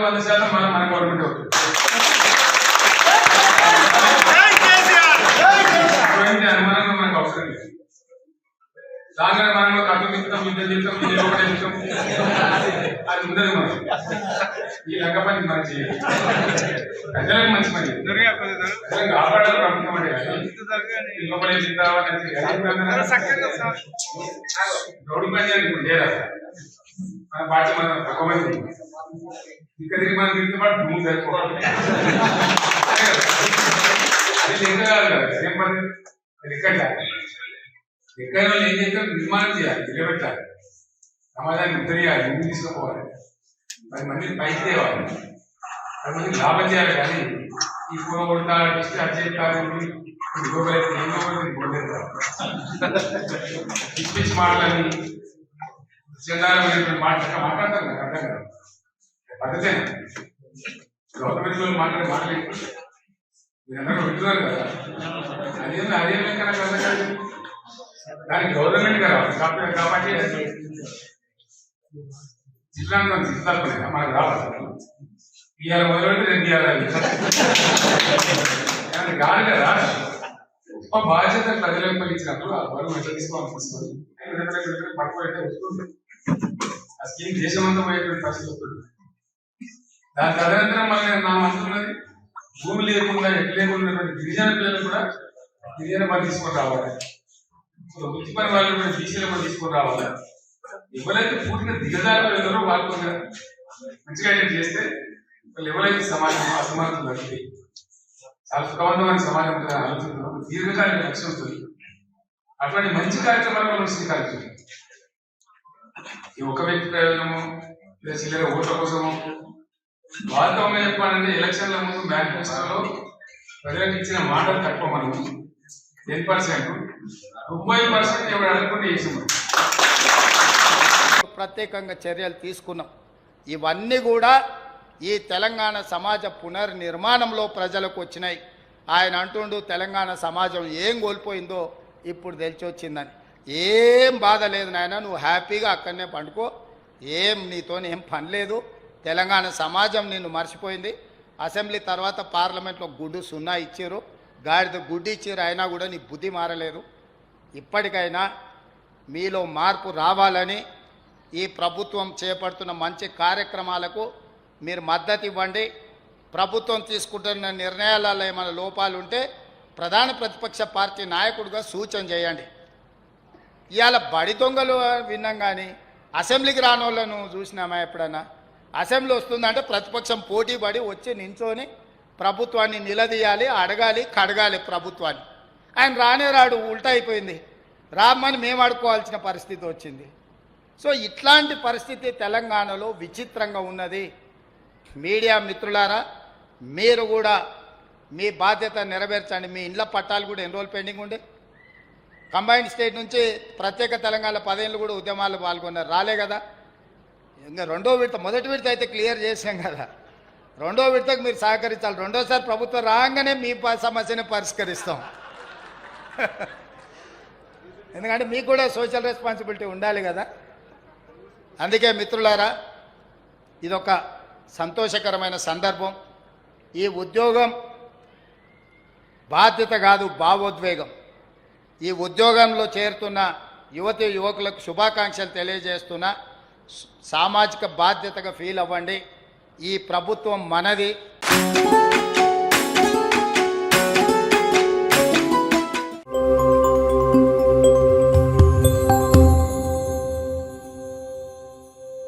100% మన గవర్నమెంట్ అవుతుంది. అనుమానంగా మనకు అవసరం లేదు. దాని మనం కథ తింటాం, యుద్ధం చేస్తాం, అది ఉండదు. మనం ఈ లంక పని మనం చేయాలి. ప్రజలకు మంచి పని, ప్రజలకు కాపాడాలి ప్రభుత్వం అంటే లోపలే రోడ్డు పని లేదా మన పార్టీ మనం తక్కువ మంది ఇక్కడ మనం తిరిగితే పాటు భూమి సరిపోవాలి. అది లెక్క కాదు కదా, ఏం పని ఎక్కడ ఎక్కడ వాళ్ళు ఏం చేస్తారు, నిర్మాణం చేయాలి, నిలబెట్టాలి, సమాజాన్ని ఉత్తరేయాలి, ముందు తీసుకుపోవాలి, 10 మందిని పైకి తేవాలి, 10 మందికి లాభం చేయాలి. కానీ ఈ కూర కొడతారు, అచేస్తారు, పిచ్చి మాటలని చందాలమైనటువంటి మాట్లాడతారు నాకు అర్థం కదా. పద్ధతే గవర్నమెంట్ లో మాట్లాడే మాటలు మీరందరూ వింటున్నారు కదా, అదేం లెక్క నాకు అర్థం కాదు. దానికి గవర్నమెంట్ గా రావాలి కాబట్టి జిల్లాలో తప్పలేదు మనకు రావాలి. ఇవాళ మొదలుపెట్టి రేపు ఇవ్వాలి కాదు కదా. గొప్ప బాధ్యత ప్రజలకు ఇచ్చినప్పుడు ఆ బరువు ఎట్లా తీసుకోవాలనిపిస్తుంది, పడిపోయితే వస్తుంది. ఆ స్కీమ్ దేశమంతా పోయేటువంటి పరిస్థితి వస్తుంది. దాని తదనంతరం మళ్ళీ నా మంత్రున్నది భూమి లేకుండా ఎట్లా లేకుండా గిరిజన పిల్లలు కూడా గిరిజన పని తీసుకొని రావాలి, వృత్తి పని వాళ్ళు కూడా బీసీలు కూడా తీసుకొని రావాలి. ఎవరైతే పూర్తిగా దిగజారులో ఎవరో వాళ్ళు మంచిగా చేస్తే వాళ్ళు ఎవరైతే సమాజం అసమానతలు తగ్గుతాయి, చాలా సుఖవంతమైన సమాజం ఉంటుందని ఆలోచిస్తున్నాం. దీర్ఘకాలిక లక్ష్యం ఉంటుంది. అటువంటి మంచి కార్యక్రమాలు మనం స్వీకరించాలి. ఈ ఒక వ్యక్తి ప్రయోజనము లేదా చిల్లర ఓట్ల కోసము. వాస్తవంగా చెప్పాలంటే ఎలక్షన్ల ముందు మేనిఫెస్టోలో ప్రజలకు ఇచ్చిన మాటలు తక్కువ. మనం 10%, 30% ఎవరు అనుకుంటే చేసాము. ప్రత్యేకంగా చర్యలు తీసుకున్నాం. ఇవన్నీ కూడా ఈ తెలంగాణ సమాజ పునర్నిర్మాణంలో ప్రజలకు వచ్చినాయి. ఆయన అంటుండు తెలంగాణ సమాజం ఏం కోల్పోయిందో ఇప్పుడు తెలిసి వచ్చిందని. ఏం బాధ లేదు నాయన, నువ్వు హ్యాపీగా అక్కడనే పండుకో, నీతో ఏం పని లేదు. తెలంగాణ సమాజం నిన్ను మర్చిపోయింది. అసెంబ్లీ తర్వాత పార్లమెంట్లో గుడ్డు 0 ఇచ్చారు, గాడిద గుడ్డు ఇచ్చారు, అయినా కూడా నీ బుద్ధి మారలేదు. ఇప్పటికైనా మీలో మార్పు రావాలని ఈ ప్రభుత్వం చేపడుతున్న మంచి కార్యక్రమాలకు మీరు మద్దతు ఇవ్వండి. ప్రభుత్వం తీసుకుంటున్న నిర్ణయాలలో ఏమైనా లోపాలు ఉంటే ప్రధాన ప్రతిపక్ష పార్టీ నాయకుడిగా సూచన చేయండి. ఇవాళ బడి దొంగలు విన్నాం కానీ అసెంబ్లీకి రాని వాళ్ళను చూసినామా ఎప్పుడన్నా? అసెంబ్లీ వస్తుందంటే ప్రతిపక్షం పోటీ పడి వచ్చి నించొని ప్రభుత్వాన్ని నిలదీయాలి, అడగాలి, కడగాలి ప్రభుత్వాన్ని. ఆయన రానే రాడు, ఉల్టా అయిపోయింది. రామ్మని మేము అడుకోవాల్సిన పరిస్థితి వచ్చింది. సో ఇట్లాంటి పరిస్థితి తెలంగాణలో విచిత్రంగా ఉన్నది. మీడియా మిత్రులారా, మీరు కూడా మీ బాధ్యత నెరవేర్చండి. మీ ఇండ్ల పట్టాలు కూడా ఎన్ని రోజులు పెండింగ్ ఉండే? కంబైన్డ్ స్టేట్ నుంచి ప్రత్యేక తెలంగాణ 10 ఏళ్ళు కూడా ఉద్యమాలు పాల్గొన్నారు, రాలే కదా. ఇంకా రెండో విడత, మొదటి విడత అయితే క్లియర్ చేసాం కదా, రెండో విడతకు మీరు సహకరించాలి. రెండోసారి ప్రభుత్వం రాగానే మీ సమస్యని పరిష్కరిస్తాం. ఎందుకంటే మీకు కూడా సోషల్ రెస్పాన్సిబిలిటీ ఉండాలి కదా. అందుకే మిత్రులారా, ఇదొక సంతోషకరమైన సందర్భం. ఈ ఉద్యోగం బాధ్యత కాదు, భావోద్వేగం. ఈ ఉద్యోగంలో చేరుతున్న యువతి యువకులకు శుభాకాంక్షలు తెలియజేస్తున్నా. సామాజిక బాధ్యతగా ఫీల్ అవ్వండి. ఈ ప్రభుత్వం మనది.